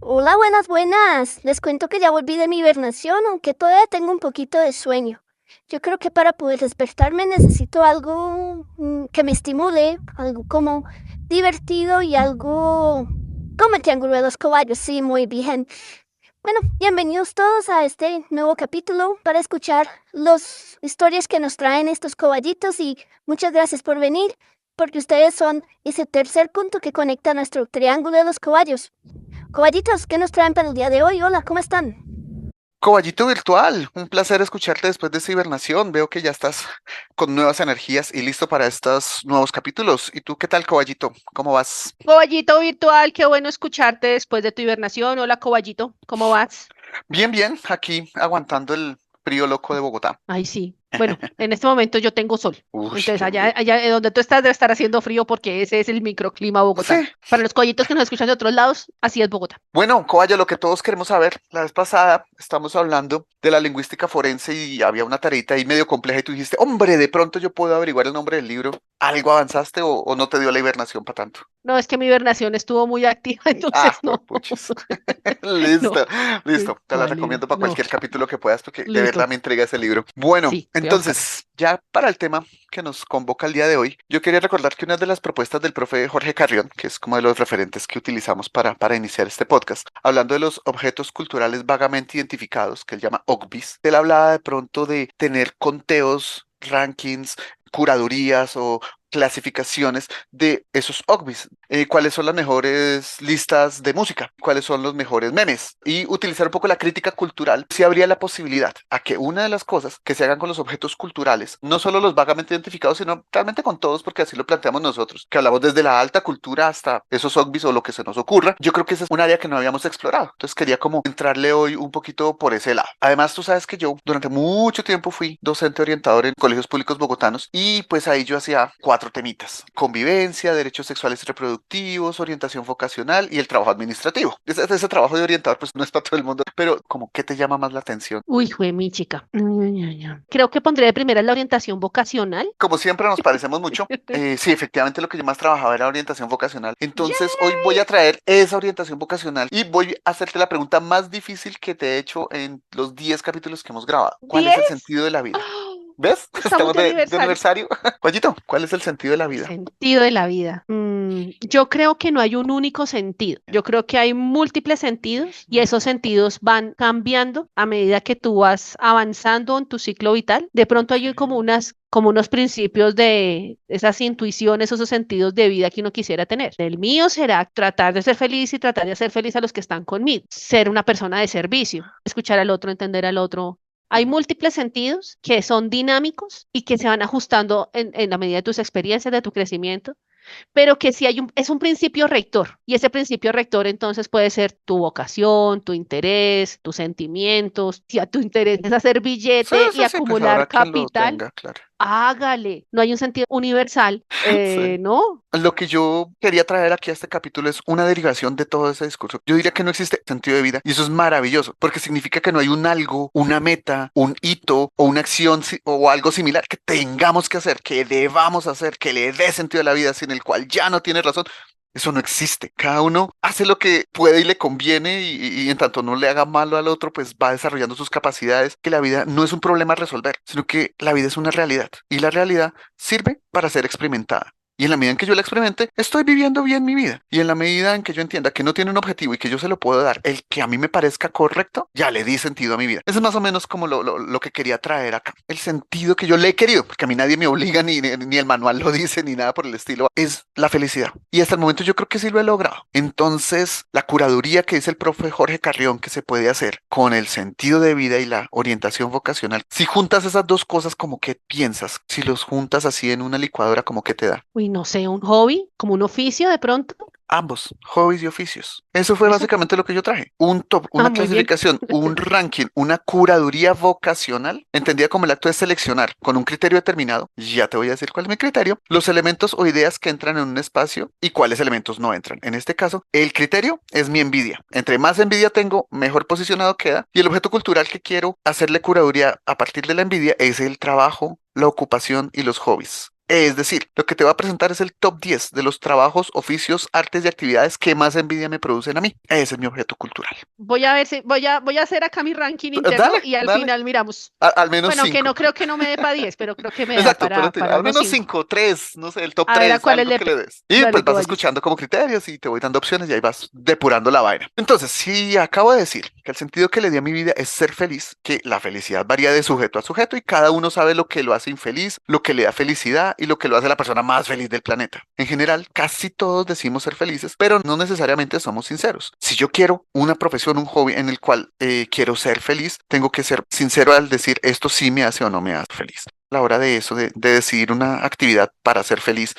Hola, buenas, buenas. Les cuento que ya volví de mi hibernación, aunque todavía tengo un poquito de sueño. Yo creo que para poder despertarme necesito algo que me estimule, algo como divertido y algo como el Triángulo de los Caballos. Sí, muy bien. Bueno, bienvenidos todos a este nuevo capítulo para escuchar las historias que nos traen estos caballitos y muchas gracias por venir, porque ustedes son ese tercer punto que conecta nuestro Triángulo de los Caballos. Caballitos, ¿qué nos traen para el día de hoy? Hola, ¿cómo están? Coballito virtual, un placer escucharte después de esta hibernación. Veo que ya estás con nuevas energías y listo para estos nuevos capítulos. ¿Y tú qué tal, Coballito? ¿Cómo vas? Coballito virtual, qué bueno escucharte después de tu hibernación. Hola, Coballito, ¿cómo vas? Bien, bien, aquí aguantando el frío loco de Bogotá. Ay, sí. Bueno, en este momento yo tengo sol. Uy, Entonces, qué allá, envidia. allá donde tú estás debe estar haciendo frío porque ese es el microclima Sí, bogotano. Para los collitos que nos escuchan de otros lados, así es Bogotá. bueno, Coballo, lo que todos queremos saber, la vez pasada estamos hablando de la lingüística forense y había una tareita ahí medio compleja y tú dijiste, hombre, de pronto yo puedo averiguar el nombre del libro. ¿Algo avanzaste o no te dio la hibernación para tanto? No, es que mi hibernación estuvo muy activa, Ah, entonces no, puchis. no, Listo, listo. Te la no, Alina, recomiendo para no. cualquier capítulo que puedas porque de verdad Listo, me entrega ese libro. Bueno, sí, voy a buscarlo. entonces, ya para el tema que nos convoca el día de hoy, yo quería recordar que una de las propuestas del profe Jorge Carrión, que es como de los referentes que utilizamos para iniciar este podcast, hablando de los objetos culturales vagamente identificados, que él llama OCBIS, él hablaba de pronto de tener conteos, rankings, curadurías o clasificaciones de esos OCBIS, cuáles son las mejores listas de música, cuáles son los mejores memes y utilizar un poco la crítica cultural, si habría la posibilidad a que una de las cosas que se hagan con los objetos culturales, no solo los vagamente identificados, sino realmente con todos, porque así lo planteamos nosotros, que hablamos desde la alta cultura hasta esos OCBIS o lo que se nos ocurra, yo creo que esa es un área que no habíamos explorado, entonces quería como entrarle hoy un poquito por ese lado. Además, tú sabes que yo durante mucho tiempo fui docente orientador en colegios públicos bogotanos y pues ahí yo hacía cuatro temitas: convivencia, derechos sexuales y reproductivos, orientación vocacional y el trabajo administrativo. Ese trabajo de orientador pues no es para todo el mundo, pero como ¿qué te llama más la atención? Uy, jue mi chica. Creo que pondré de primera la orientación vocacional. Como siempre nos parecemos mucho. Sí, efectivamente lo que yo más trabajaba era orientación vocacional. Entonces hoy voy a traer esa orientación vocacional y voy a hacerte la pregunta más difícil que te he hecho en los 10 capítulos que hemos grabado. ¿Cuál es el ¿10? sentido de la vida? ¡Ah! ¿Ves? Estamos Estamos de de aniversario. aniversario. Juanito, ¿cuál es el sentido de la El vida? sentido de la vida. Yo creo que no hay un único sentido. Yo creo que hay múltiples sentidos y esos sentidos van cambiando a medida que tú vas avanzando en tu ciclo vital. De pronto hay como unos principios de esas intuiciones, esos sentidos de vida que uno quisiera tener. El mío será tratar de ser feliz y tratar de hacer feliz a los que están conmigo. Ser una persona de servicio, escuchar al otro, entender al otro. Hay múltiples sentidos que son dinámicos y que se van ajustando en la medida de tus experiencias, de tu crecimiento, pero que sí es un principio rector. Y ese principio rector entonces puede ser tu vocación, tu interés, tus sentimientos. Si a tu interés es hacer Sí, billete y sí, sí, pues habrá acumular quien lo capital, tenga, claro. hágale. No hay un sentido universal, Sí. ¿no? Lo que yo quería traer aquí a este capítulo es una derivación de todo ese discurso. Yo diría que no existe sentido de vida y eso es maravilloso porque significa que no hay un algo, una meta, un hito o una acción o algo similar que tengamos que hacer, que debamos hacer, que le dé sentido a la vida, sin el cual ya no tiene razón. Eso no existe. Cada uno hace lo que puede y le conviene y en tanto no le haga malo al otro, pues va desarrollando sus capacidades, que la vida no es un problema a resolver, sino que la vida es una realidad y la realidad sirve para ser experimentada. Y en la medida en que yo la experimente, estoy viviendo bien mi vida. Y en la medida en que yo entienda que no tiene un objetivo y que yo se lo puedo dar, el que a mí me parezca correcto, ya le di sentido a mi vida. Eso es más o menos como lo que quería traer acá. El sentido que yo le he querido, porque a mí nadie me obliga, ni el manual lo dice, ni nada por el estilo, es la felicidad. Y hasta el momento yo creo que sí lo he logrado. Entonces, la curaduría que dice el profe Jorge Carrión que se puede hacer con el sentido de vida y la orientación vocacional, si juntas esas dos cosas, como que piensas, si los juntas así en una licuadora, como que te da. Uy, no sé, un hobby, como un oficio de pronto. Ambos, hobbies y oficios. Eso fue Eso. básicamente lo que yo traje. Un top, Ah, una muy bien. clasificación, un ranking, una curaduría vocacional, entendida como el acto de seleccionar con un criterio determinado. Ya te voy a decir cuál es mi criterio. Los elementos o ideas que entran en un espacio y cuáles elementos no entran. En este caso, el criterio es mi envidia. Entre más envidia tengo, mejor posicionado queda. Y el objeto cultural que quiero hacerle curaduría a partir de la envidia es el trabajo, la ocupación y los hobbies. Es decir, lo que te voy a presentar es el top 10 de los trabajos, oficios, artes y actividades que más envidia me producen a mí. Ese es mi objeto cultural. Voy a ver si voy a hacer acá mi ranking interno Dale, y al dale. final miramos. Al menos Bueno, aunque 5. no creo que no me dé para 10, pero creo que me da Exacto, pero para al unos menos 5. 5, 3, no sé, el top A ver, ¿a 3, cuál algo le que le pego? des. Y Dale, pues vas Goayes. escuchando como criterios y te voy dando opciones y ahí vas depurando la vaina. Entonces, si acabo de decir que el sentido que le di a mi vida es ser feliz, que la felicidad varía de sujeto a sujeto y cada uno sabe lo que lo hace infeliz, lo que le da felicidad y lo que lo hace la persona más feliz del planeta. En general, casi todos decimos ser felices, pero no necesariamente somos sinceros. Si yo quiero una profesión, un hobby en el cual quiero ser feliz, tengo que ser sincero al decir esto sí me hace o no me hace feliz. A la hora de eso, de decidir una actividad para ser feliz,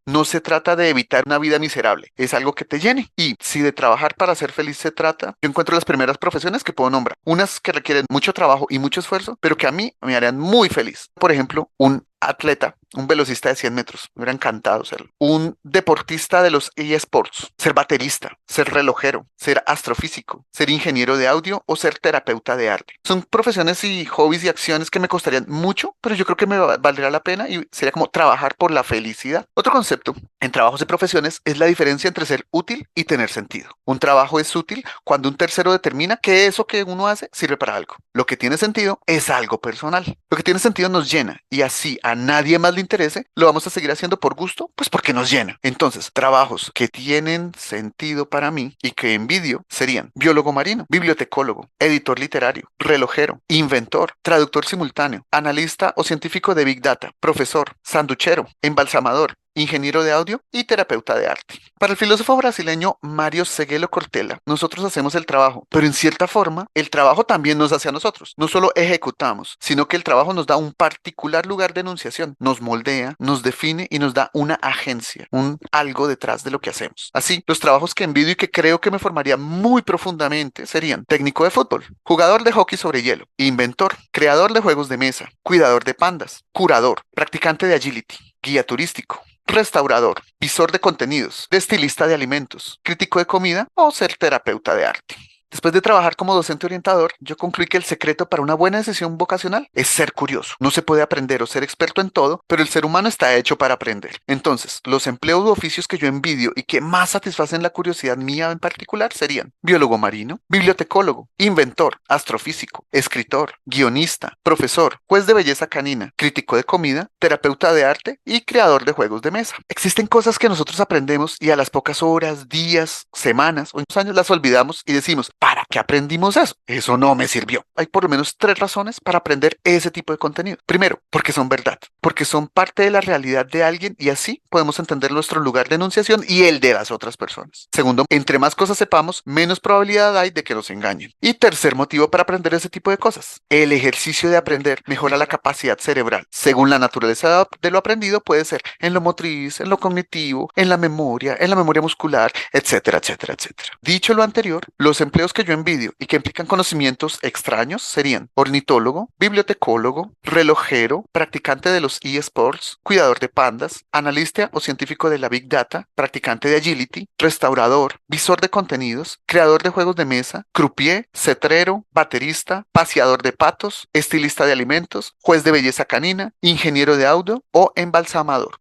no se trata de evitar una vida miserable, es algo que te llene. Y si de trabajar para ser feliz se trata, yo encuentro las primeras profesiones que puedo nombrar, unas que requieren mucho trabajo y mucho esfuerzo, pero que a mí me harían muy feliz. Por ejemplo, un atleta, un velocista de 100 metros, me hubiera encantado serlo. Un deportista de los eSports, ser baterista, ser relojero, ser astrofísico, ser ingeniero de audio o ser terapeuta de arte. Son profesiones y hobbies y acciones que me costarían mucho, pero yo creo que me valdría la pena y sería como trabajar por la felicidad. Otro concepto en trabajos y profesiones es la diferencia entre ser útil y tener sentido. Un trabajo es útil cuando un tercero determina que eso que uno hace sirve para algo. Lo que tiene sentido es algo personal. Lo que tiene sentido nos llena y así a nadie más le interese, lo vamos a seguir haciendo por gusto, pues porque nos llena. Entonces, trabajos que tienen sentido para mí y que envidio serían biólogo marino, bibliotecólogo, editor literario, relojero, inventor, traductor simultáneo, analista o científico de Big Data, profesor, sanduchero, embalsamador, ingeniero de audio y terapeuta de arte. Para el filósofo brasileño Mario Seguelo Cortella, nosotros hacemos el trabajo, pero en cierta forma, el trabajo también nos hace a nosotros. No solo ejecutamos, sino que el trabajo nos da un particular lugar de enunciación, nos moldea, nos define y nos da una agencia, un algo detrás de lo que hacemos. Así, los trabajos que envidio y que creo que me formaría muy profundamente serían técnico de fútbol, jugador de hockey sobre hielo, inventor, creador de juegos de mesa, cuidador de pandas, curador, practicante de agility, guía turístico, restaurador, visor de contenidos, estilista de alimentos, crítico de comida o ser terapeuta de arte. Después de trabajar como docente orientador, yo concluí que el secreto para una buena decisión vocacional es ser curioso. No se puede aprender o ser experto en todo, pero el ser humano está hecho para aprender. Entonces, los empleos u oficios que yo envidio y que más satisfacen la curiosidad mía en particular serían biólogo marino, bibliotecólogo, inventor, astrofísico, escritor, guionista, profesor, juez de belleza canina, crítico de comida, terapeuta de arte y creador de juegos de mesa. Existen cosas que nosotros aprendemos y a las pocas horas, días, semanas o años las olvidamos y decimos, ¿para qué aprendimos eso? Eso no me sirvió. Hay por lo menos 3 razones para aprender ese tipo de contenido. Primero, porque son verdad, porque son parte de la realidad de alguien y así podemos entender nuestro lugar de enunciación y el de las otras personas. Segundo, entre más cosas sepamos, menos probabilidad hay de que nos engañen. Y tercer motivo para aprender ese tipo de cosas, el ejercicio de aprender mejora la capacidad cerebral. Según la naturaleza de lo aprendido, puede ser en lo motriz, en lo cognitivo, en la memoria muscular, etcétera, etcétera, etcétera. Dicho lo anterior, los empleos que yo envidio y que implican conocimientos extraños serían ornitólogo, bibliotecólogo, relojero, practicante de los eSports, cuidador de pandas, analista o científico de la Big Data, practicante de agility, restaurador, visor de contenidos, creador de juegos de mesa, croupier, cetrero, baterista, paseador de patos, estilista de alimentos, juez de belleza canina, ingeniero de audio o embalsamador.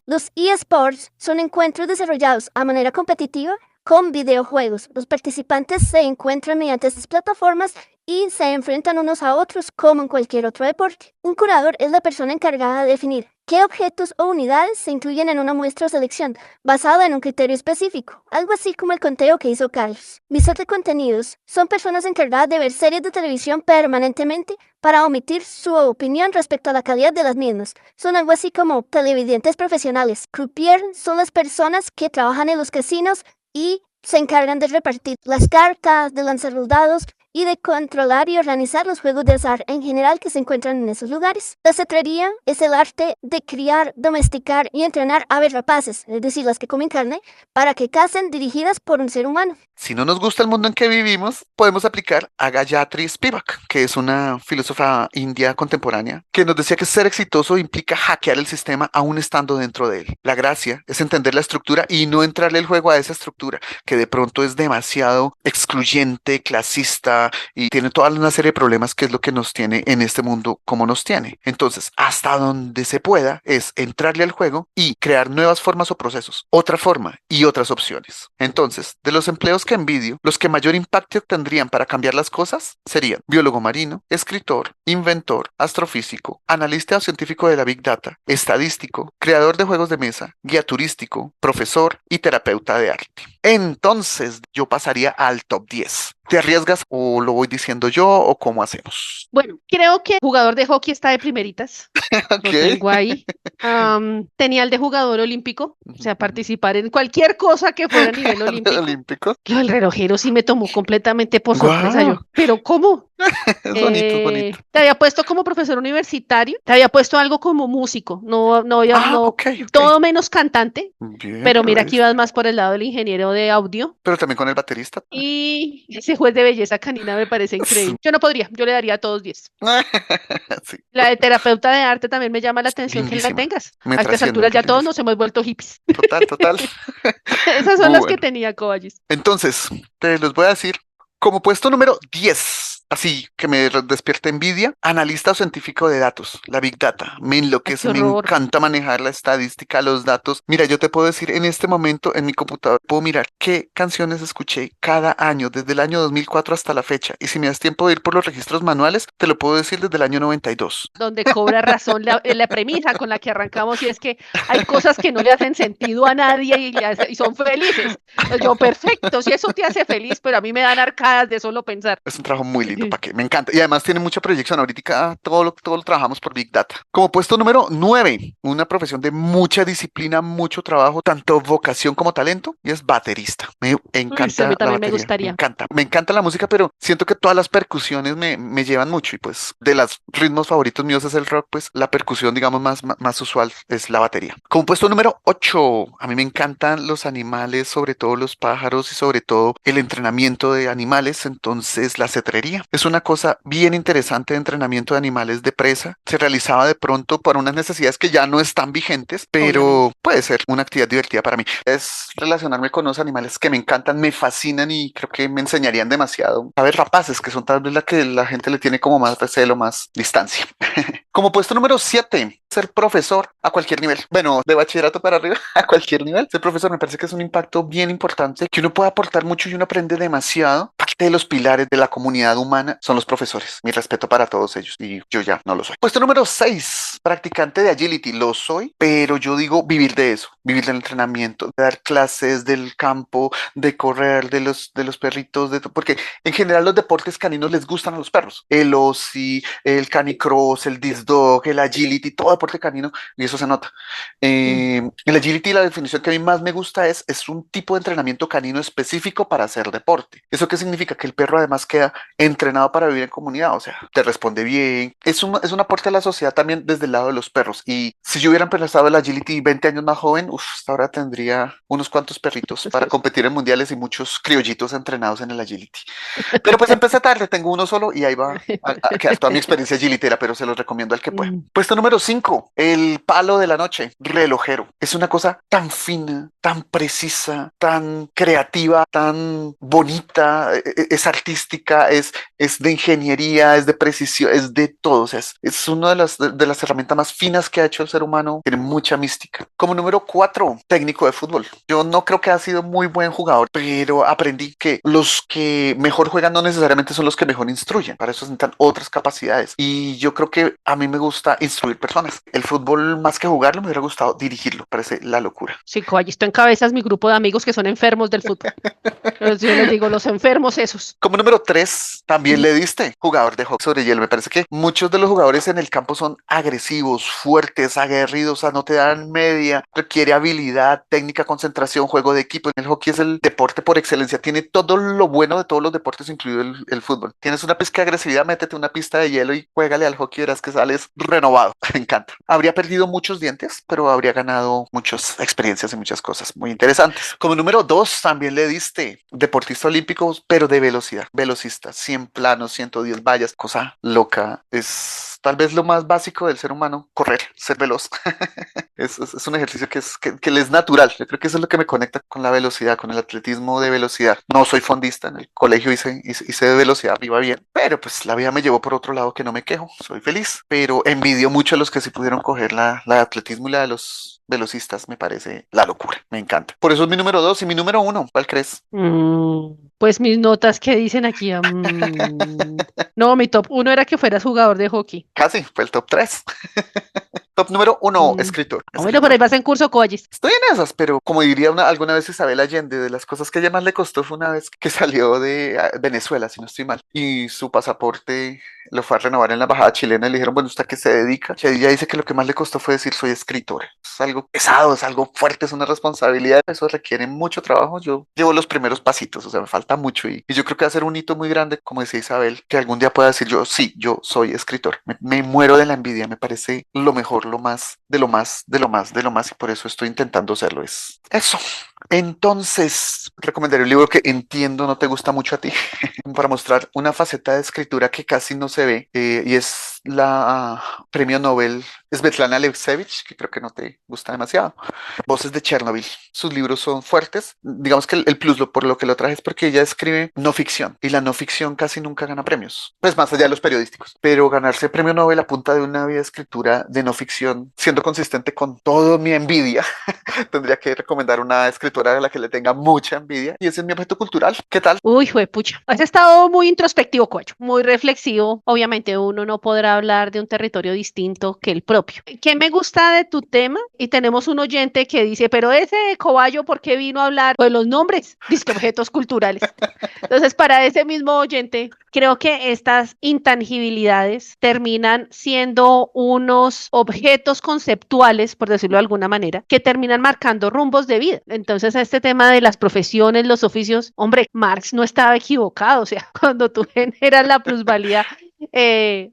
Los eSports son encuentros desarrollados a manera competitiva con videojuegos. Los participantes se encuentran mediante estas plataformas y se enfrentan unos a otros como en cualquier otro deporte. Un curador es la persona encargada de definir qué objetos o unidades se incluyen en una muestra o selección, basada en un criterio específico, algo así como el conteo que hizo Carlos. Visor de contenidos son personas encargadas de ver series de televisión permanentemente para omitir su opinión respecto a la calidad de las mismas. Son algo así como televidentes profesionales. Croupier son las personas que trabajan en los casinos y se encargan de repartir las cartas, de lanzar los dados y de controlar y organizar los juegos de azar en general que se encuentran en esos lugares. La cetrería es el arte de criar, domesticar y entrenar aves rapaces, es decir, las que comen carne, para que cacen dirigidas por un ser humano. Si no nos gusta el mundo en que vivimos, podemos aplicar a Gayatri Spivak, que es una filósofa india contemporánea, que nos decía que ser exitoso implica hackear el sistema aún estando dentro de él. La gracia es entender la estructura y no entrarle el juego a esa estructura, que que de pronto es demasiado excluyente, clasista y tiene toda una serie de problemas que es lo que nos tiene en este mundo como nos tiene. Entonces, hasta donde se pueda es entrarle al juego y crear nuevas formas o procesos, otra forma y otras opciones. Entonces, de los empleos que envidio, los que mayor impacto tendrían para cambiar las cosas serían biólogo marino, escritor, inventor, astrofísico, analista o científico de la Big Data, estadístico, creador de juegos de mesa, guía turístico, profesor y terapeuta de arte. Entonces, yo pasaría al top 10. ¿Te arriesgas o lo voy diciendo yo o cómo hacemos? Bueno, creo que jugador de hockey está de primeritas. Lo Ok. tengo ahí. Tenía el de jugador olímpico, o sea, Ujú. participar en cualquier cosa que fuera a nivel olímpico. Olímpico. Lo del relojero sí me tomó completamente por sorpresa Guau, yo. ¿Pero cómo? es bonito, es bonito. Te había puesto como profesor universitario, te había puesto algo como músico, Ah, no, ok, ok. todo menos cantante, Bien, pero pero mira lo que ibas diste. más por el lado del ingeniero de audio. Pero también con el baterista. Y ese juez de belleza canina me parece increíble. Yo no podría, yo le daría a todos 10. Sí, La de terapeuta de arte también me llama la atención que la lindísima. tengas. Me A estas trasciende, alturas ya todos lindísima. nos hemos vuelto hippies. Total, total. Esas son las que Bueno, tenía Coballis. entonces, te los voy a decir. Como puesto número 10, así que me despierta envidia, analista o científico de datos, la Big Data. Me Ay, qué enloquece, me horror. encanta manejar la estadística, los datos. Mira, yo te puedo decir en este momento en mi computador, puedo mirar qué canciones escuché cada año, desde el año 2004 hasta la fecha. Y si me das tiempo de ir por los registros manuales, te lo puedo decir desde el año 92. Donde cobra razón la premisa con la que arrancamos y es que hay cosas que no le hacen sentido a nadie y son felices. Yo, perfecto, si eso te hace feliz, pero a mí me dan arcadas de solo pensar. Es un trabajo muy lindo, ¿para qué? Me encanta. Y además tiene mucha proyección. Ahorita todo lo trabajamos por Big Data. Como puesto número 9, una profesión de mucha disciplina, mucho trabajo, tanto vocación como talento, y es baterista. Me Uy, sí, a mí encanta la también me batería, me gustaría. encanta. Me encanta la música, pero siento que todas las percusiones me llevan mucho. Y pues de los ritmos favoritos míos es el rock, pues la percusión, digamos, más usual es la batería. Como puesto número 8, a mí me encantan los animales, sobre todo los pájaros y sobre todo el entrenamiento de animales. Entonces, la cetrería es una cosa bien interesante de entrenamiento de animales de presa. Se realizaba de pronto por unas necesidades que ya no están vigentes, pero Obviamente. puede ser una actividad divertida para mí. Es relacionarme con unos animales que me encantan, me fascinan y creo que me enseñarían demasiado. Aves rapaces, que son tal vez la que la gente le tiene como más recelo, más distancia. Como puesto número 7, ser profesor a cualquier nivel. Bueno, de bachillerato para arriba, a cualquier nivel. Ser profesor me parece que es un impacto bien importante, que uno puede aportar mucho y uno aprende demasiado. Parte de los pilares de la comunidad humana son los profesores. Mi respeto para todos ellos y yo ya no lo soy. Puesto número 6, practicante de agility. Lo soy, pero yo digo vivir de eso, vivir del entrenamiento, de dar clases del campo, de correr, de los perritos, porque en general los deportes caninos les gustan a los perros. El OSI, el canicross, el disc dog, el agility, todo deporte canino, y eso se nota. Mm. El agility, la definición que a mí más me gusta es un tipo de entrenamiento canino específico para hacer deporte. ¿Eso qué significa? Que el perro además queda entrenado para vivir en comunidad, o sea, te responde bien. Es un aporte a la sociedad también desde el lado de los perros. Y si yo hubiera empezado el agility 20 años más joven, hasta ahora tendría unos cuantos perritos para competir en mundiales y muchos criollitos entrenados en el agility. Pero pues empecé tarde, tengo uno solo y ahí va a quedar toda mi experiencia agilitera, pero se los recomiendo al que pueda. Mm. Puesto número 5, el palo de la noche, relojero. Es una cosa tan fina, tan precisa, tan creativa, tan bonita, es artística, es de ingeniería, es de precisión, es de todo. O sea, es una de las herramientas más finas que ha hecho el ser humano. Tiene mucha mística. Como número 4, técnico de fútbol. Yo no creo que ha sido muy buen jugador, pero aprendí que los que mejor juegan no necesariamente son los que mejor instruyen. Para eso necesitan otras capacidades. Y yo creo que a mí me gusta instruir personas. El fútbol, más que jugarlo, me hubiera gustado dirigirlo. Parece la locura. Sí, Coballis, tú encabezas mi grupo de amigos que son enfermos del fútbol. Yo les digo, los enfermos esos. Como número 3, también le diste jugador de hockey sobre hielo. Me parece que muchos de los jugadores en el campo son agresivos, fuertes, aguerridos, o sea, no te dan media, requiere habilidad, técnica, concentración, juego de equipo. El hockey es el deporte por excelencia, tiene todo lo bueno de todos los deportes, incluido el fútbol. Tienes una pizca de agresividad, métete una pista de hielo y juégale al hockey, verás que sales renovado. Me encanta. Habría perdido muchos dientes, pero habría ganado muchas experiencias y muchas cosas muy interesantes. Como número 2, también le diste deportista olímpico, pero de velocidad. Velocista, 100 planos, 110 vallas, cosa loca. Es tal vez lo más básico del ser humano. humano correr, ser veloz. Es un ejercicio que le es natural. Yo creo que eso es lo que me conecta con la velocidad, con el atletismo de velocidad. No soy fondista, en el colegio hice de velocidad, iba bien, pero pues la vida me llevó por otro lado que no me quejo, soy feliz, pero envidio mucho a los que sí pudieron coger la de atletismo y la de los velocistas, me parece la locura, me encanta. Por eso es mi número 2 y mi número 1, ¿cuál crees? Pues mis notas que dicen aquí. No, mi top 1 era que fueras jugador de hockey. Casi, fue el top 3. Top número 1, Mm. escritor. Bueno, por ahí vas en curso Collis. Estoy en esas, pero como diría alguna vez Isabel Allende, de las cosas que ella más le costó fue una vez que salió de Venezuela, si no estoy mal, y su pasaporte lo fue a renovar en la embajada chilena y le dijeron, bueno, ¿usted a qué se dedica? Y ella dice que lo que más le costó fue decir, soy escritor. Es algo pesado, es algo fuerte, es una responsabilidad, eso requiere mucho trabajo. Yo llevo los primeros pasitos, o sea, me falta mucho y yo creo que va a ser un hito muy grande, como decía Isabel, que algún día pueda decir yo, sí, yo soy escritor. Me muero de la envidia, me parece lo mejor, lo más, de lo más, de lo más, de lo más, y por eso estoy intentando hacerlo. Es eso. Entonces, recomendaré un libro que entiendo no te gusta mucho a ti, para mostrar una faceta de escritura que casi no se ve, y es la premio Nobel Svetlana Alexievich, que creo que no te gusta demasiado. Voces de Chernobyl. Sus libros son fuertes. Digamos que el plus por lo que lo traje es porque ella escribe no ficción y la no ficción casi nunca gana premios, pues más allá de los periodísticos. Pero ganarse premio Nobel a punta de una vida de escritura de no ficción, siendo consistente con todo mi envidia, tendría que recomendar una escritora a la que le tenga mucha envidia y ese es mi objeto cultural. ¿Qué tal? Uy, juepucha. Has estado muy introspectivo, Cocho, muy reflexivo. Obviamente uno no podrá hablar de un territorio distinto que el propio. ¿Qué me gusta de tu tema? Y tenemos un oyente que dice, pero ese cobayo, ¿por qué vino a hablar de los nombres? Dice que objetos culturales. Entonces, para ese mismo oyente, creo que estas intangibilidades terminan siendo unos objetos conceptuales, por decirlo de alguna manera, que terminan marcando rumbos de vida. Entonces, este tema de las profesiones, los oficios, hombre, Marx no estaba equivocado, o sea, cuando tú generas la plusvalía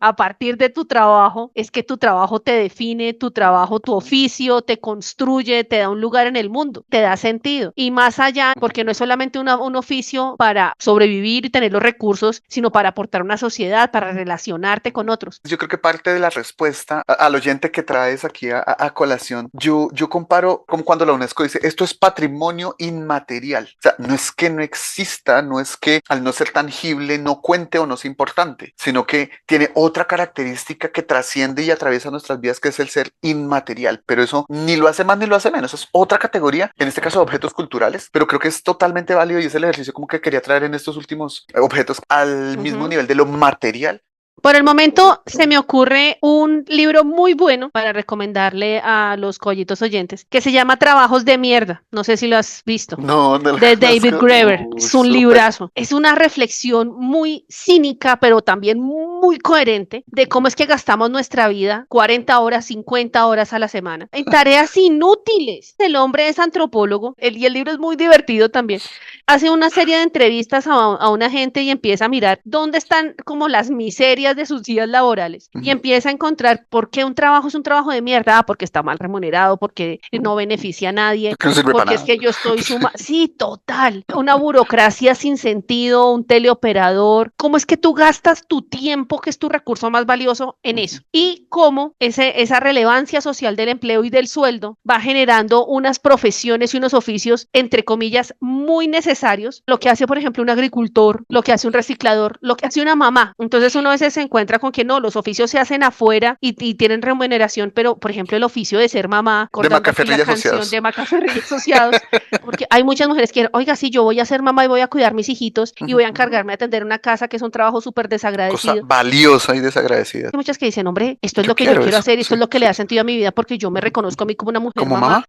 a partir de tu trabajo, es que tu trabajo te define, tu trabajo, tu oficio te construye, te da un lugar en el mundo, te da sentido. Y más allá, porque no es solamente un oficio para sobrevivir y tener los recursos, sino para aportar a una sociedad, para relacionarte con otros. Yo creo que parte de la respuesta al oyente que traes aquí a colación, yo comparo como cuando la UNESCO dice, esto es patrimonio inmaterial. O sea, no es que no exista, no es que al no ser tangible no cuente o no sea importante, sino que tiene otra característica que trasciende y atraviesa nuestras vidas, que es el ser inmaterial. Pero eso ni lo hace más ni lo hace menos. Es otra categoría, en este caso de objetos culturales, pero creo que es totalmente válido y es el ejercicio como que quería traer en estos últimos objetos al mismo nivel de lo material. Por el momento se me ocurre un libro muy bueno para recomendarle a los collitos oyentes que se llama Trabajos de Mierda. No sé si lo has visto. No, no De David Graeber. Es un súper. librazo. Es una reflexión muy cínica, pero también muy coherente de cómo es que gastamos nuestra vida 40 horas, 50 horas a la semana en tareas inútiles. El hombre es antropólogo y el libro es muy divertido también. Hace una serie de entrevistas a una gente y empieza a mirar dónde están como las miserias de sus días laborales y empieza a encontrar por qué un trabajo es un trabajo de mierda, porque está mal remunerado, porque no beneficia a nadie, Que no sirve para porque es nada. que yo estoy sí, total, una burocracia sin sentido, un teleoperador, cómo es que tú gastas tu tiempo, que es tu recurso más valioso, en eso, y cómo esa relevancia social del empleo y del sueldo va generando unas profesiones y unos oficios, entre comillas, muy necesarios, lo que hace, por ejemplo, un agricultor, lo que hace un reciclador, lo que hace una mamá. Entonces uno a veces se encuentra con que no, los oficios se hacen afuera y tienen remuneración, pero, por ejemplo, el oficio de ser mamá, De acordando aquí la Macaferrillas canción Asociados. de Macaferrillos Asociados, porque hay muchas mujeres que, oiga, sí, yo voy a ser mamá y voy a cuidar mis hijitos y voy a encargarme de atender una casa, que es un trabajo súper Cosa desagradecido. valiosa y desagradecida. Hay muchas que dicen, hombre, esto es Yo lo que yo quiero quiero eso, hacer, esto sí, es lo que le sí, da sí. sentido a mi vida porque yo me reconozco a mí como una mujer ¿Como mamá. mamá?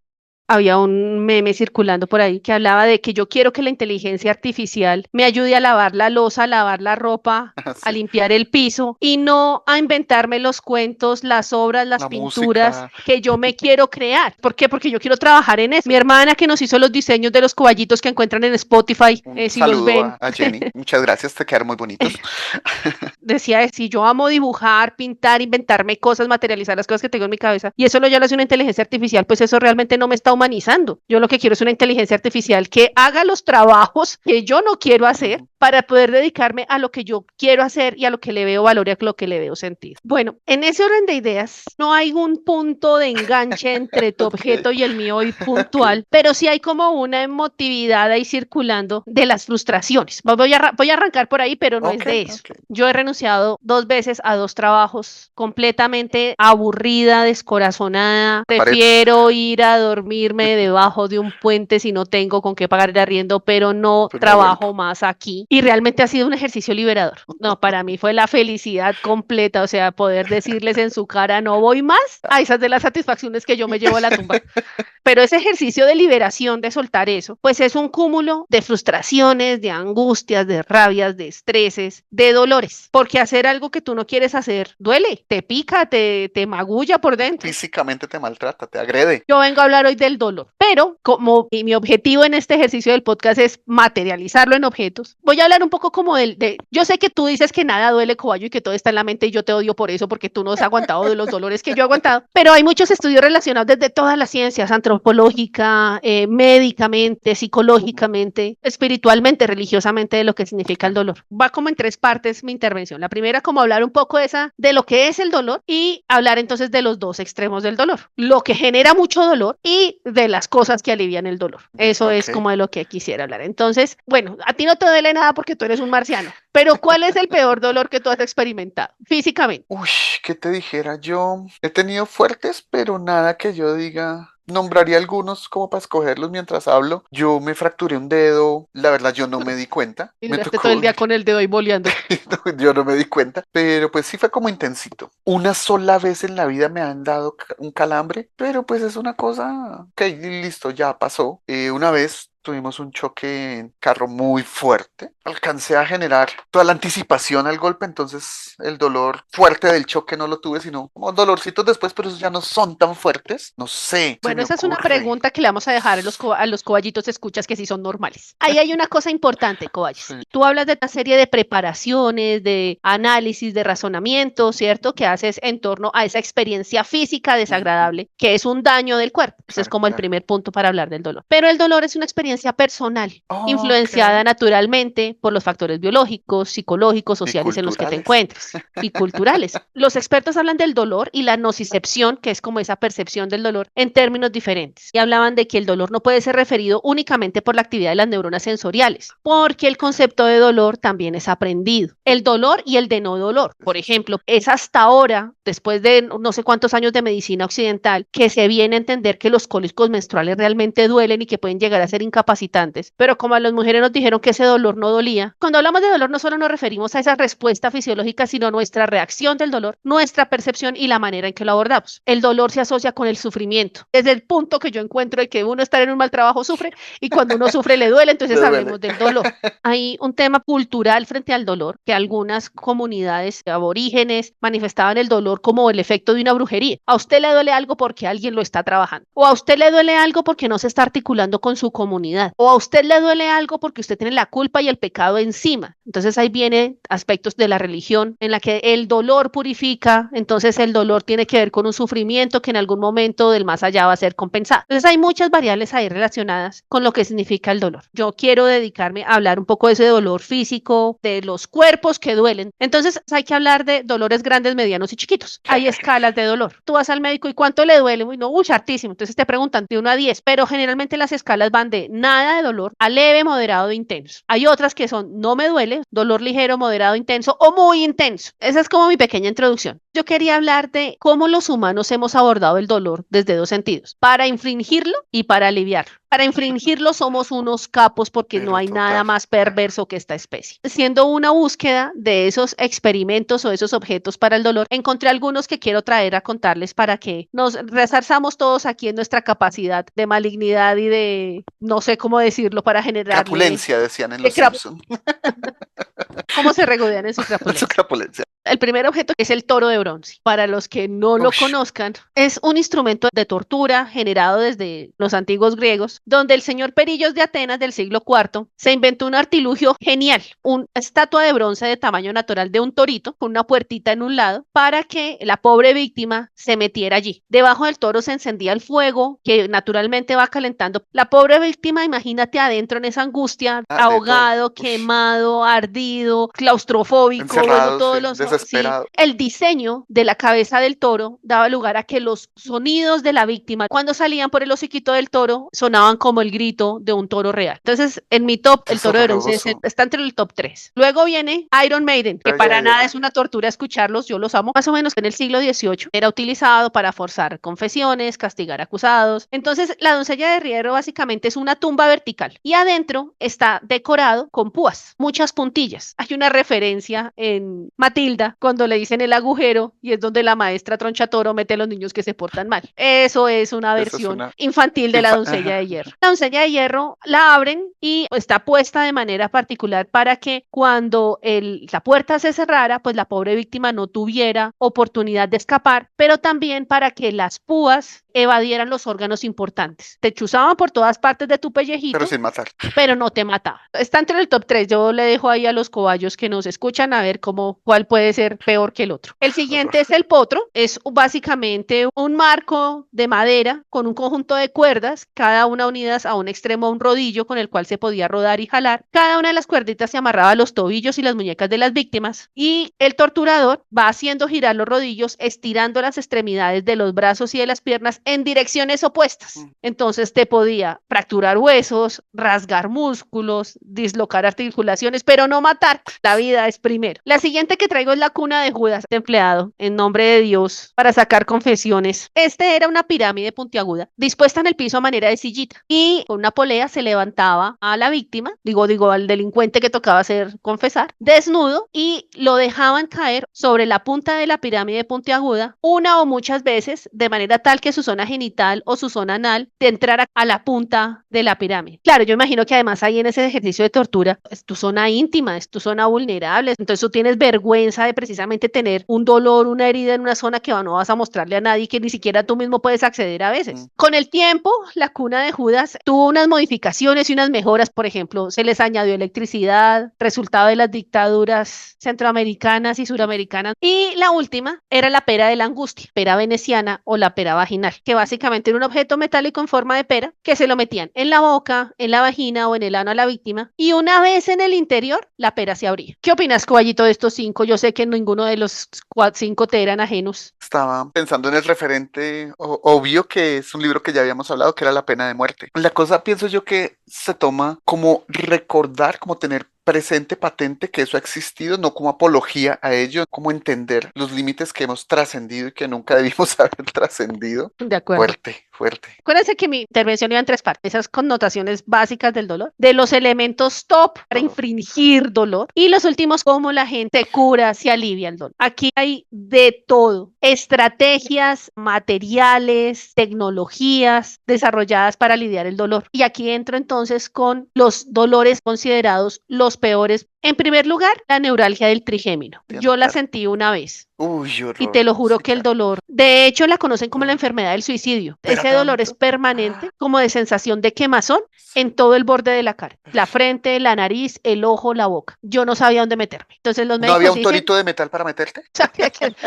Había un meme circulando por ahí que hablaba de que yo quiero que la inteligencia artificial me ayude a lavar la loza, a lavar la ropa, a Sí. limpiar el piso y no a inventarme los cuentos, las obras, las La pinturas música. que yo me quiero crear. ¿Por qué? Porque yo quiero trabajar en eso. Mi hermana que nos hizo los diseños de los coballitos que encuentran en Spotify, Un si los saludo ven, a Jenny. Muchas gracias, te quedaron muy bonitos. decía, si yo amo dibujar, pintar, inventarme cosas, materializar las cosas que tengo en mi cabeza y eso lo ya lo hace una inteligencia artificial, pues eso realmente no me está humanizando humanizando. Yo lo que quiero es una inteligencia artificial que haga los trabajos que yo no quiero hacer Ujú. para poder dedicarme a lo que yo quiero hacer y a lo que le veo valor y a lo que le veo sentido. Bueno, en ese orden de ideas, no hay un punto de enganche entre tu Ok, objeto y el mío hoy ok, puntual, pero sí hay como una emotividad ahí circulando de las frustraciones. Voy a arrancar por ahí, pero no es ok, de eso. ok. Yo he renunciado 2 veces a 2 trabajos, completamente aburrida, descorazonada. Pared. Prefiero ir a dormirme debajo de un puente si no tengo con qué pagar el arriendo, pero no Pero no trabajo vuelvo. más aquí. Y realmente ha sido un ejercicio liberador. No, para mí fue la felicidad completa, o sea, poder decirles en su cara, no voy más. A esas de las satisfacciones que yo me llevo a la tumba. Pero ese ejercicio de liberación, de soltar eso, pues es un cúmulo de frustraciones, de angustias, de rabias, de estreses, de dolores. Porque hacer algo que tú no quieres hacer duele, te pica, te magulla por dentro. Físicamente te maltrata, te agrede. Yo vengo a hablar hoy del dolor, pero como mi objetivo en este ejercicio del podcast es materializarlo en objetos, voy a hablar un poco como yo sé que tú dices que nada duele, Coballo, y que todo está en la mente y yo te odio por eso, porque tú no has aguantado de los dolores que yo he aguantado, pero hay muchos estudios relacionados desde todas las ciencias, antropológica, médicamente, psicológicamente, espiritualmente, religiosamente, de lo que significa el Ok. dolor. Va como en 3 partes mi intervención. La primera, como hablar un poco de lo que es el dolor y hablar entonces de los dos extremos del dolor, lo que genera mucho dolor y de las cosas que alivian el dolor. Eso es Ok. como de lo que quisiera hablar. Entonces, bueno, a ti no te duele nada porque tú eres un marciano, pero ¿cuál es el peor dolor que tú has experimentado físicamente? Uy, ¿qué te dijera yo? He tenido fuertes, pero nada que yo diga. Nombraría algunos como para escogerlos mientras hablo. Yo me fracturé un dedo, la verdad yo no me di cuenta. Y Me duraste todo el tocó, día con el dedo ahí boleando. no, yo no me di cuenta, pero pues sí fue como intensito. Una sola vez en la vida me han dado un calambre, pero pues es una cosa, ok, listo, ya pasó. Una vez tuvimos un choque en carro muy fuerte. Alcancé a generar toda la anticipación al golpe, entonces el dolor fuerte del choque no lo tuve, sino como dolorcitos después, pero esos ya no son tan fuertes. No sé, se Bueno, me esa es una ocurre. pregunta que le vamos a dejar a los coballitos escuchas que sí son normales. Ahí hay una cosa importante, cobayos. Sí. Tú hablas de una serie de preparaciones, de análisis, de razonamiento, ¿cierto? Que haces en torno a esa experiencia física Ujú. desagradable, que es un daño del cuerpo. Ese es Claro, como el claro. primer punto para hablar del dolor. Pero el dolor es una experiencia personal, Ok. influenciada naturalmente por los factores biológicos, psicológicos, Y sociales en los que te culturales. encuentres y culturales. Los expertos hablan del dolor y la nocicepción, que es como esa percepción del dolor, en términos diferentes. Y hablaban de que el dolor no puede ser referido únicamente por la actividad de las neuronas sensoriales, porque el concepto de dolor también es aprendido. El dolor y el de no dolor, por ejemplo, es hasta ahora, después de no sé cuántos años de medicina occidental, que se viene a entender que los cólicos menstruales realmente duelen y que pueden llegar a ser incapacitantes. Pero como a las mujeres nos dijeron que ese dolor no dolía, cuando hablamos de dolor no solo nos referimos a esa respuesta fisiológica, sino nuestra reacción del dolor, nuestra percepción y la manera en que lo abordamos. El dolor se asocia con el sufrimiento. Desde el punto que yo encuentro de que uno estar en un mal trabajo sufre y cuando uno sufre le duele, Le entonces duele. hablemos del dolor. Hay un tema cultural frente al dolor, que algunas comunidades aborígenes manifestaban el dolor como el efecto de una brujería. A usted le duele algo porque alguien lo está trabajando, o a usted le duele algo porque no se está articulando con su comunidad, o a usted le duele algo porque usted tiene la culpa y el pecado encima. Entonces ahí vienen aspectos de la religión en la que el dolor purifica, entonces el dolor tiene que ver con un sufrimiento que en algún momento del más allá va a ser compensado. Entonces hay muchas variables ahí relacionadas con lo que significa el dolor. Yo quiero dedicarme a hablar un poco de ese dolor físico, de los cuerpos que duelen. Entonces hay que hablar de dolores grandes, medianos y chiquitos. Hay escalas de dolor. Tú vas al médico y ¿cuánto le duele? Uy, no, uy, hartísimo. Entonces te preguntan de 1 a 10, pero generalmente las escalas van de nada de dolor a leve, moderado e intenso. Hay otras que son no me duele, dolor ligero, moderado, intenso o muy intenso. Esa es como mi pequeña introducción. Yo quería hablar de cómo los humanos hemos abordado el dolor desde 2 sentidos, para infringirlo y para aliviarlo. Para infringirlo somos unos capos porque no Pero hay nada total. más perverso que esta especie. Siendo una búsqueda de esos experimentos o esos objetos para el dolor, encontré algunos que quiero traer a contarles para que nos resarzamos todos aquí en nuestra capacidad de malignidad y de, no sé cómo decirlo, para generarle Crapulencia, decían en de Los Simpson. cómo se regodean en su Su crapulencia. crapulencia. El primer objeto es el toro de bronce. Para los que no lo Ush, conozcan, es un instrumento de tortura generado desde los antiguos griegos, donde el señor Perillos de Atenas del siglo IV se inventó un artilugio genial, una estatua de bronce de tamaño natural de un torito con una puertita en un lado para que la pobre víctima se metiera allí. Debajo del toro se encendía el fuego que naturalmente va calentando. La pobre víctima, imagínate adentro en esa angustia, de todo. ahogado, Ush, quemado, ardido, claustrofóbico, bueno, encerrado, sí, todos los, sí, desesperado. el diseño de la cabeza del toro daba lugar a que los sonidos de la víctima, cuando salían por el hociquito del toro, sonaban como el grito de un toro real. Entonces, en mi top, Eso el es toro de bronce horroroso. está entre el top 3. Luego viene Iron Maiden, que Ya, ya, para nada ya. es una tortura escucharlos, yo los amo. Más o menos en el siglo XVIII era utilizado para forzar confesiones, castigar acusados. Entonces, la doncella de Hierro básicamente es una tumba vertical y adentro está decorado con púas, muchas puntillas. Hay una referencia en Matilda cuando le dicen el agujero y es donde la maestra Tronchatoro mete a los niños que se portan mal. Eso es una Eso es versión una... infantil de la doncella Ajá. de hierro. La doncella de hierro la abren y está puesta de manera particular para que cuando la puerta se cerrara, pues la pobre víctima no tuviera oportunidad de escapar, pero también para que las púas evadieran los órganos importantes. Te chuzaban por todas partes de tu Pero pellejito, sin matar. pero no te mataba. Está entre el top 3. Yo le dejo ahí a los cobayos que nos escuchan a ver cuál puede ser peor que el otro. El Horror. siguiente es el potro. Es básicamente un marco de madera con un conjunto de cuerdas, cada una unidas a un extremo a un rodillo con el cual se podía rodar y jalar. Cada una de las cuerditas se amarraba a los tobillos y las muñecas de las víctimas y el torturador va haciendo girar los rodillos, estirando las extremidades de los brazos y de las piernas en direcciones opuestas. Entonces te podía fracturar huesos, rasgar músculos, dislocar articulaciones, pero no matar. La vida es primero. La siguiente que traigo es la cuna de Judas, empleado en nombre de Dios para sacar confesiones. Este era una pirámide puntiaguda, dispuesta en el piso a manera de sillita y con una polea se levantaba a la víctima, digo, al delincuente que tocaba hacer confesar, desnudo y lo dejaban caer sobre la punta de la pirámide puntiaguda una o muchas veces de manera tal que su zona genital o su zona anal te entrara a la punta de la pirámide. Claro, yo imagino que además ahí en ese ejercicio de tortura es tu zona íntima, es tu zona vulnerable, entonces tú tienes vergüenza de precisamente tener un dolor, una herida en una zona que no vas a mostrarle a nadie, que ni siquiera tú mismo puedes acceder a veces. Con el tiempo, la cuna de Judas tuvo unas modificaciones y unas mejoras, por ejemplo, se les añadió electricidad, resultado de las dictaduras centroamericanas y suramericanas, y la última era la pera de la angustia, pera veneciana o la pera vaginal, que básicamente era un objeto metálico en forma de pera que se lo metían en la boca, en la vagina o en el ano a la víctima y una vez en el interior, la pera se abría. ¿Qué opinas, Cobayito, de estos 5? Yo sé que ninguno de los 5 te eran ajenos. Estaba pensando en el referente obvio que es un libro que ya habíamos hablado, que era La pena de muerte. La cosa pienso yo que se toma como recordar, como tener presente, patente que eso ha existido, no como apología a ello, como entender los límites que hemos trascendido y que nunca debimos haber trascendido. De acuerdo. Fuerte, fuerte. Acuérdense que mi intervención iba en 3 partes, esas connotaciones básicas del dolor, de los elementos top para Dolor. infringir dolor y los últimos cómo la gente cura, se alivia el dolor. Aquí hay de todo, estrategias, materiales, tecnologías desarrolladas para lidiar el dolor. Y aquí entro entonces con los dolores considerados los peores. En primer lugar, la neuralgia del trigémino. Entiendo, Yo la claro. sentí una vez. Uy, Y horror. te lo juro Sí, que el claro. dolor, de hecho la conocen como la enfermedad del suicidio. ¿Era Ese dolor es tanto? permanente, como de sensación de quemazón en todo el borde de la cara, la frente, la nariz, el ojo, la boca. Yo no sabía dónde meterme. Entonces los ¿No había médicos un dicen, torito de metal para meterte?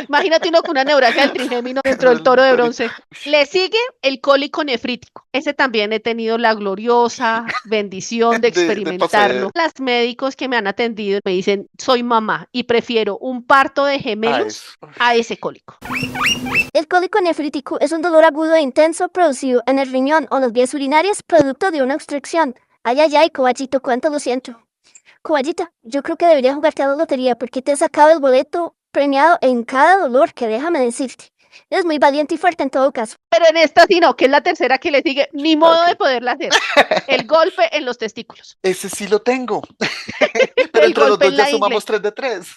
imagínate uno con una neuralgia del trigémino dentro del toro de bronce. Le sigue el cólico nefrítico. Ese también he tenido la gloriosa bendición de De experimentarlo. poseer. Las médicos que me han atendido me dicen, soy mamá y prefiero un parto de Ah, gemelos eso. a ese cólico. El cólico nefrítico es un dolor agudo e intenso producido en el riñón o las vías urinarias producto de una obstrucción. Ay, ay, ay, Cobayito, cuánto lo siento. Cobayita, yo creo que deberías jugarte a la lotería porque te has sacado el boleto premiado en cada dolor que déjame decirte. Es muy valiente y fuerte en todo caso. Pero en esta sí no, que es la tercera que le sigue, ni modo Ok. de poderla hacer. El golpe en los testículos. Ese sí lo tengo. Pero El entre los golpe dos en ya la ingle. sumamos 3 de 3.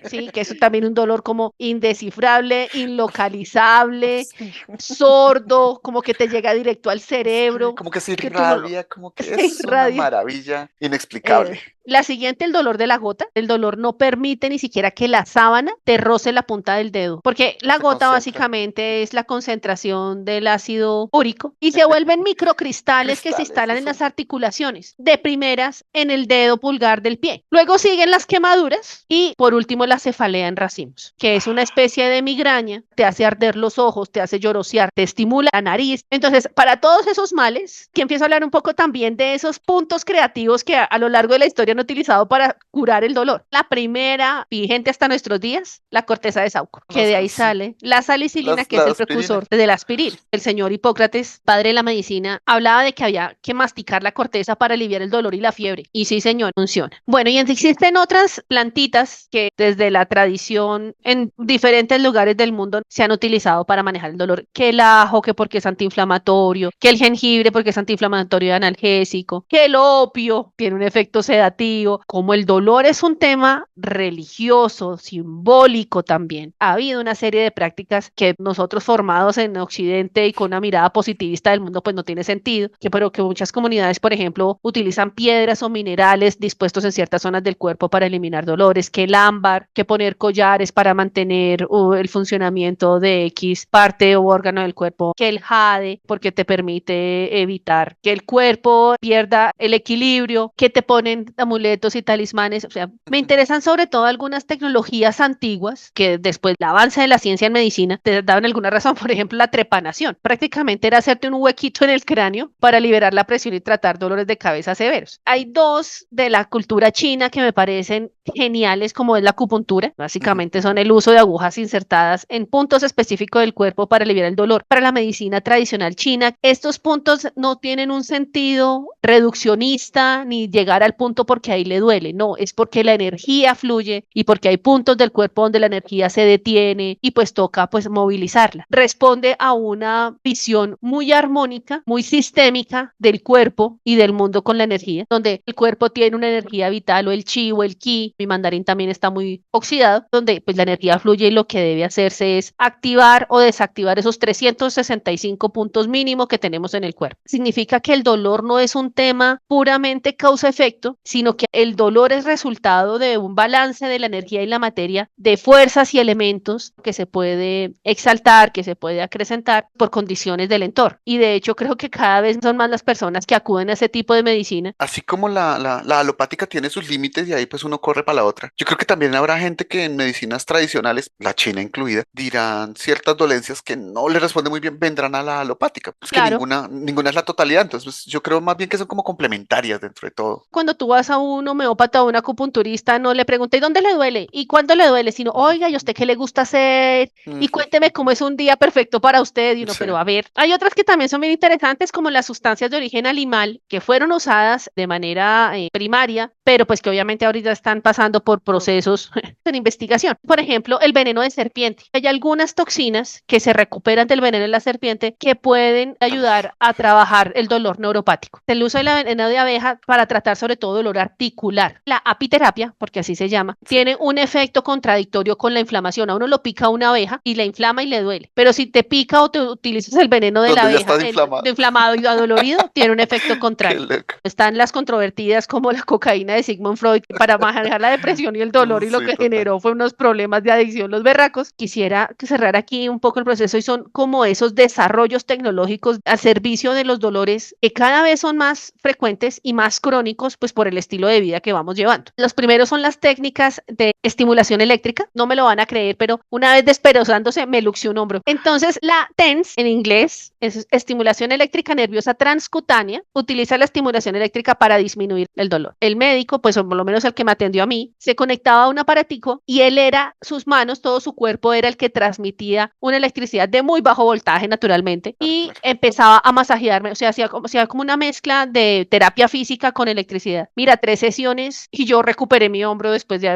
Sí, que eso también un dolor como indescifrable, inlocalizable, Sí, sordo, como que te llega directo al sí, cerebro, como que se que tú no lo irradia, como que es una irradia. maravilla inexplicable. La siguiente, el dolor de la gota. El dolor no permite ni siquiera que la sábana te roce la punta del dedo, porque la Se gota concentra. básicamente es la concentración del ácido úrico y se vuelven microcristales que se Cristales, instalan en eso. las articulaciones, de primeras en el dedo pulgar del pie. Luego siguen las quemaduras y por último la cefalea en racimos, que es una especie de migraña, te hace arder los ojos, te hace llorosear, te estimula la nariz. Entonces, para todos esos males, que empiezo a hablar un poco también de esos puntos creativos que a lo largo de la historia han utilizado para curar el dolor. La primera, vigente hasta nuestros días, la corteza de saúco, que de ahí Sí, sale la salicilina, que es la el aspirina. precursor de la aspirina. El señor Hipócrates, padre de la medicina, hablaba de que había que masticar la corteza para aliviar el dolor y la fiebre. Y sí, señor, funciona. Bueno, y existen otras plantitas que desde la tradición en diferentes lugares del mundo se han utilizado para manejar el dolor, que el ajo, que porque es antiinflamatorio, que el jengibre porque es antiinflamatorio y analgésico, que el opio tiene un efecto sedativo. Como el dolor es un tema religioso, simbólico también, ha habido una serie de prácticas que nosotros formados en Occidente y con una mirada positivista del mundo, pues no tiene sentido, pero que muchas comunidades, por ejemplo, utilizan piedras o minerales dispuestos en ciertas zonas del cuerpo para eliminar dolores, que el ámbar, que poner collares para mantener el funcionamiento de X parte o órgano del cuerpo, que el jade, porque te permite evitar que el cuerpo pierda el equilibrio, que te ponen amuletos y talismanes. O sea, me interesan sobre todo algunas tecnologías antiguas que después del avance de la ciencia en medicina te daban alguna razón. Por ejemplo, la trepanación. Prácticamente era hacerte un huequito en el cráneo para liberar la presión y tratar dolores de cabeza severos. Hay dos de la cultura china que me parecen geniales, como es la acupuntura. Básicamente son el uso de agujas insertadas en puntos específicos del cuerpo para aliviar el dolor. Para la medicina tradicional china, estos puntos no tienen un sentido reduccionista ni llegar al punto porque ahí le duele. No, es porque la energía fluye y porque hay puntos del cuerpo donde la energía se detiene y pues toca pues movilizarla. Responde a una visión muy armónica, muy sistémica del cuerpo y del mundo con la energía, donde el cuerpo tiene una energía vital o el chi o el ki, mi mandarín también está muy oxidado, donde pues la energía fluye y lo que debe hacerse es activar o desactivar esos 365 puntos mínimos que tenemos en el cuerpo. Significa que el dolor no es un tema puramente causa-efecto, sino que el dolor es resultado de un balance de la energía y la materia, de fuerzas y elementos que se puede exaltar, que se puede acrecentar por condiciones del entorno. Y de hecho creo que cada vez son más las personas que acuden a ese tipo de medicina. Así como la alopática tiene sus límites y ahí pues uno corre para la otra. Yo creo que también habrá gente que en medicinas tradicionales, la china incluida, dirán ciertas dolencias que no le responde muy bien, vendrán a la alopática. Pues que Claro, ninguna es la totalidad. Entonces, pues, yo creo más bien que son como complementarias dentro de todo. cuando tú vas a un homeópata o un acupunturista, no le preguntas, ¿y dónde le duele? ¿Y cuándo le duele? Sino, oiga, ¿y usted qué le gusta hacer? Y Ujú, cuénteme cómo es un día perfecto para usted. Y uno, sí. pero a ver, hay otras que también son bien interesantes, como las sustancias de origen animal, que fueron usadas de manera primaria, pero pues que obviamente ahorita están pasando por procesos en investigación. Por ejemplo, el veneno de serpiente. Hay algunas toxinas que se recuperan del veneno de la serpiente que pueden ayudar a trabajar el dolor neuropático. El uso de la veneno de abeja para tratar sobre todo dolor articular. La apiterapia, porque así se llama, tiene un efecto contradictorio con la inflamación. A uno lo pica una abeja y la inflama y le duele. Pero si te pica o te utilizas el veneno de la Donde ya abeja, estás el inflamado. de inflamado y adolorido, tiene un efecto Qué contrario. loco. Están las controvertidas como la cocaína de Sigmund Freud para manejar la depresión y el dolor y lo Sí, que total. generó fue unos problemas de adicción los berracos. Quisiera cerrar aquí un poco el proceso y son como esos desarrollos tecnológicos al servicio de los dolores que cada vez son más frecuentes y más crónicos pues por el estilo de vida que vamos llevando. Los primeros son las técnicas de estimulación eléctrica. No me lo van a creer, pero una vez desperozándose me luxé un hombro. Entonces la TENS en inglés es estimulación eléctrica nerviosa transcutánea. Utiliza la estimulación eléctrica para disminuir el dolor. El médico, pues o por lo menos el que me atendió a mí, se conectaba a un aparatico y él era, sus manos, todo su cuerpo era el que transmitía una electricidad de muy bajo voltaje naturalmente Claro, y claro. empezaba a masajearme, o sea, hacía como una mezcla de terapia física con electricidad. Mira, 3 sesiones y yo recuperé mi hombro después de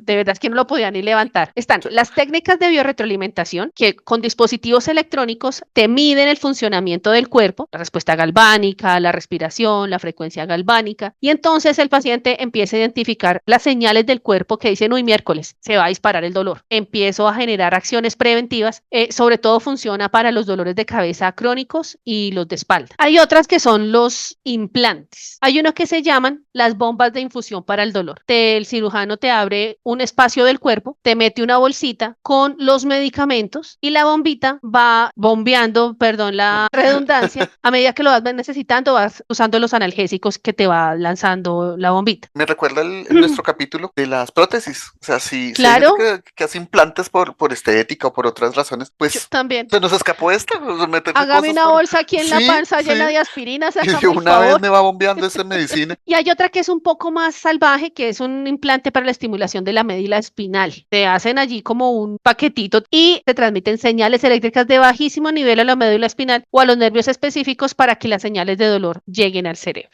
verdad es que no lo podía ni levantar. Están Sí. las técnicas de biorretroalimentación respiración, que con dispositivos electrónicos te miden el funcionamiento del cuerpo, la respuesta galvánica, la respiración, la frecuencia galvánica, y entonces el paciente empieza a identificar las señales del cuerpo que dicen, uy, miércoles, se va a disparar el dolor. Empiezo a generar acciones preventivas, sobre todo funciona para los dolores de cabeza crónicos y los de espalda. Hay otras que son los implantes. Hay uno que se llaman las bombas de infusión para el dolor. El cirujano te abre un espacio del cuerpo, te mete una bolsita con los medicamentos y la bombita va bombeando, perdón la redundancia, a medida que lo vas necesitando, vas usando los analgésicos que te va lanzando la bombita. Me recuerda nuestro capítulo de las prótesis. O sea, si hay Claro, gente que hace implantes por estética o por otras razones, yo pues también. se nos escapó esta, pues, meterle Hágame cosas una bolsa aquí en la Sí, panza llena sí. de aspirinas, Y de hágame el una vez favor. me va bombeando esa medicina. Y hay otra que es un poco más salvaje, que es un implante para la estimulación de la médula espinal. Te hacen allí como un paquetito y te transmiten señales eléctricas de bajísimo nivel a la médula espinal o a los nervios específicos para que las señales de dolor lleguen al cerebro.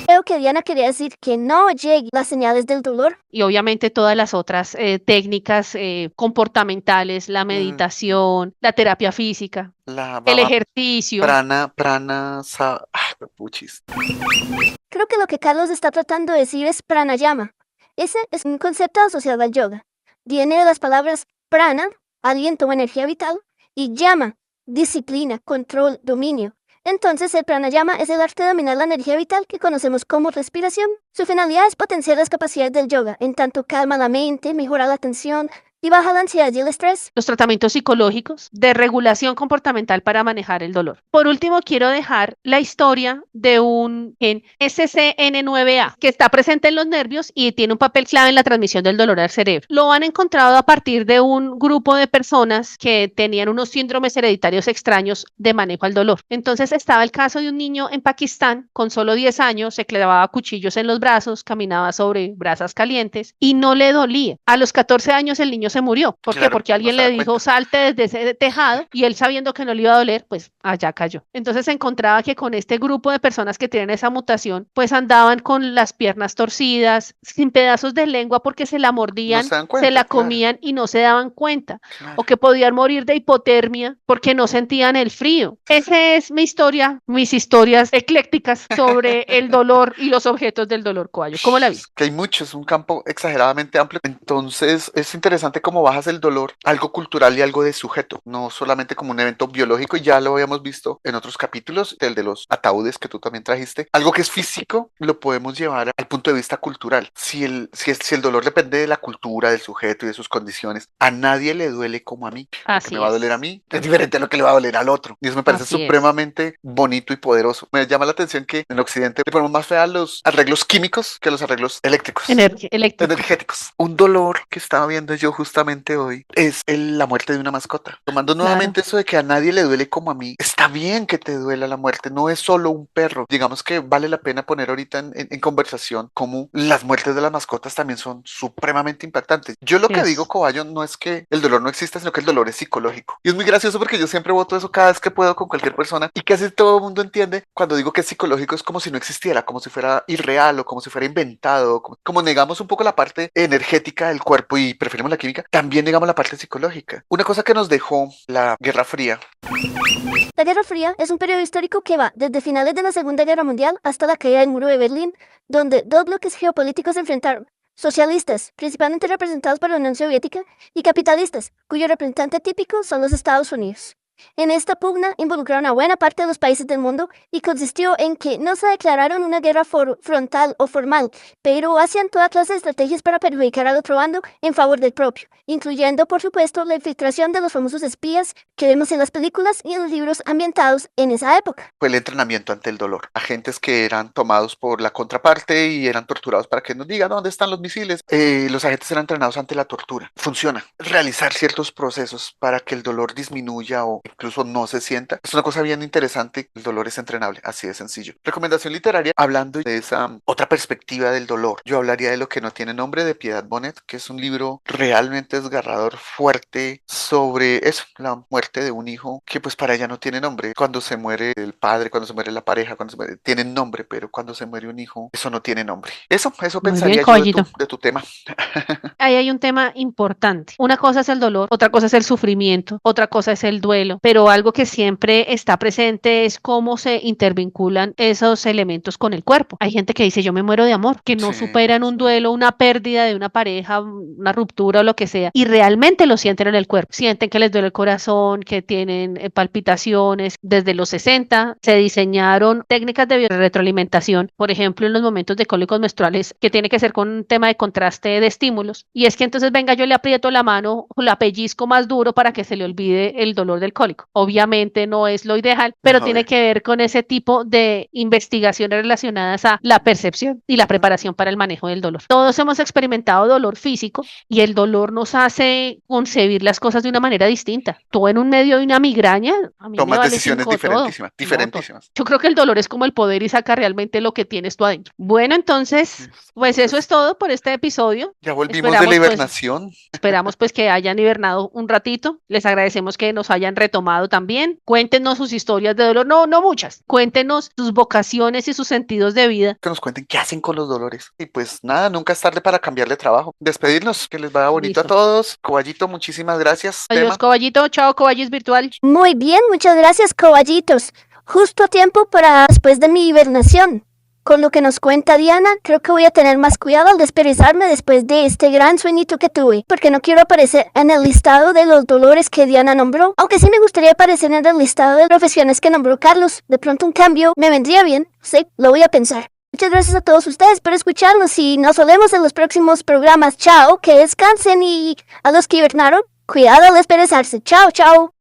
Creo que Diana quería decir que no lleguen las señales del dolor. Y obviamente todas las otras técnicas comportamentales, la Mm, meditación, la terapia física, La el baba ejercicio. puchis. Creo que lo que Carlos está tratando de decir es pranayama. Ese es un concepto asociado al yoga. Viene de las palabras prana, aliento o energía vital, y yama, disciplina, control, dominio. Entonces, el pranayama es el arte de dominar la energía vital que conocemos como respiración. Su finalidad es potenciar las capacidades del yoga, en tanto calma la mente, mejora la atención y baja la ansiedad y el estrés. Los tratamientos psicológicos de regulación comportamental para manejar el dolor. Por último, quiero dejar la historia de un gen SCN9A que está presente en los nervios y tiene un papel clave en la transmisión del dolor al cerebro. Lo han encontrado a partir de un grupo de personas que tenían unos síndromes hereditarios extraños de manejo al dolor. Entonces estaba el caso de un niño en Pakistán con solo 10 años, se clavaba cuchillos en los brazos, caminaba sobre brasas calientes y no le dolía. A los 14 años el niño se murió. ¿Por qué? Claro, Porque no alguien se le da dijo cuenta. salte desde ese tejado y él sabiendo que no le iba a doler, pues allá cayó. Entonces se encontraba que con este grupo de personas que tienen esa mutación, pues andaban con las piernas torcidas, sin pedazos de lengua porque se la No mordían, se dan se cuenta, la claro, comían y no se daban cuenta, claro. o que podían morir de hipotermia porque no sentían el frío. Esa es mi historia, mis historias eclécticas sobre el dolor y los objetos del dolor, Coello. ¿Cómo la Es viste? que hay mucho, es un campo exageradamente amplio. Entonces es interesante cómo bajas el dolor, algo cultural y algo de sujeto, no solamente como un evento biológico, y ya lo habíamos visto en otros capítulos, el de los ataúdes que tú también trajiste. Algo que es físico lo podemos llevar al punto de vista cultural. Si el dolor depende de la cultura, del sujeto y de sus condiciones, a nadie le duele como a mí. Lo que me Así va a doler a es, mí es diferente a lo que le va a doler al otro. Y eso me parece así es. supremamente bonito y poderoso. Me llama la atención que en Occidente le ponemos más fe a los arreglos químicos que a los arreglos eléctricos. Energía, eléctricos. Energéticos. Un dolor que estaba viendo yo justamente hoy es la muerte de una mascota. Tomando Claro, nuevamente eso de que a nadie le duele como a mí. Está bien que te duela la muerte, no es solo un perro. Digamos que vale la pena poner ahorita en conversación cómo las muertes de las mascotas también son supremamente impactantes. Yo lo que digo, es. Coballo, no es que el dolor no exista, sino que el dolor es psicológico. Y es muy gracioso porque yo siempre voto eso cada vez que puedo con cualquier persona y casi todo el mundo entiende cuando digo que es psicológico es como si no existiera, como si fuera irreal o como si fuera inventado, como negamos un poco la parte energética del cuerpo y preferimos la química, también negamos la parte psicológica. Una cosa que nos dejó la Guerra Fría. La Guerra Fría es un periodo histórico que va desde finales de la Segunda Guerra Mundial hasta la caída del muro de Berlín, donde dos bloques geopolíticos se enfrentaron: socialistas, principalmente representados por la Unión Soviética, y capitalistas, cuyo representante típico son los Estados Unidos. En esta pugna involucraron a buena parte de los países del mundo y consistió en que no se declararon una guerra frontal o formal, pero hacían toda clase de estrategias para perjudicar al otro bando en favor del propio, incluyendo, por supuesto, la infiltración de los famosos espías que vemos en las películas y en los libros ambientados en esa época. Fue el entrenamiento ante el dolor. Agentes que eran tomados por la contraparte y eran torturados para que nos digan dónde están los misiles. Los agentes eran entrenados ante la tortura. Funciona. Realizar ciertos procesos para que el dolor disminuya o incluso no se sienta. Es una cosa bien interesante. El dolor es entrenable. Así de sencillo. Recomendación literaria. Hablando de esa otra perspectiva del dolor. Yo hablaría de Lo que no tiene nombre, de Piedad Bonet, que es un libro realmente desgarrador, fuerte, sobre eso, la muerte de un hijo que pues para ella no tiene nombre. Cuando se muere el padre, cuando se muere la pareja, cuando se muere, tienen nombre, pero cuando se muere un hijo, eso no tiene nombre. Eso Muy bien, pensaría yo de caballito. tu tema. ahí hay un tema importante. Una cosa es el dolor, otra cosa es el sufrimiento, otra cosa es el duelo, pero algo que siempre está presente es cómo se intervinculan esos elementos con el cuerpo. Hay gente que dice, yo me muero de amor, que no Sí, superan un sí. duelo, una pérdida de una pareja, una ruptura o lo que sea, y realmente lo sienten en el cuerpo. Sienten que les duele el corazón, que tienen palpitaciones. Desde los 60 se diseñaron técnicas de retroalimentación, por ejemplo, en los momentos de cólicos menstruales, que tiene que ser con un tema de contraste de estímulos. Y es que entonces, venga, yo le aprieto la mano o la pellizco más duro para que se le olvide el dolor del cólico. Obviamente no es lo ideal, pero tiene Obvio. que ver con ese tipo de investigaciones relacionadas a la percepción y la preparación para el manejo del dolor. Todos hemos experimentado dolor físico y el dolor nos hace concebir las cosas de una manera distinta. Tú en un medio de una migraña, a mí me Tomas vale decisiones cinco todo. diferentísimas, No, diferentísimas. yo creo que el dolor es como el poder y saca realmente lo que tienes tú adentro. Bueno, entonces, pues eso es Entonces, todo por este episodio. ya volvimos de la Esperamos pues hibernación. Esperamos pues que hayan hibernado un ratito. Les agradecemos que nos hayan retomado también. Cuéntenos sus historias de dolor. No, no muchas. Cuéntenos sus vocaciones y sus sentidos de vida. Que nos cuenten qué hacen con los dolores. Y pues nada, nunca es tarde para cambiarle trabajo. Despedirnos, que les vaya bonito a Listo. todos. Coballito, muchísimas gracias. Adiós, Tema. Coballito. Chao, Coballis Virtual. Muy bien, muchas gracias, caballitos. Justo a tiempo para después de mi hibernación. Con lo que nos cuenta Diana, creo que voy a tener más cuidado al desperezarme después de este gran sueñito que tuve, porque no quiero aparecer en el listado de los dolores que Diana nombró, aunque sí me gustaría aparecer en el listado de profesiones que nombró Carlos. De pronto un cambio me vendría bien, sí, lo voy a pensar. Muchas gracias a todos ustedes por escucharnos y nos vemos en los próximos programas. Chao, que descansen y a los que hibernaron, cuidado al desperezarse. Chao, chao.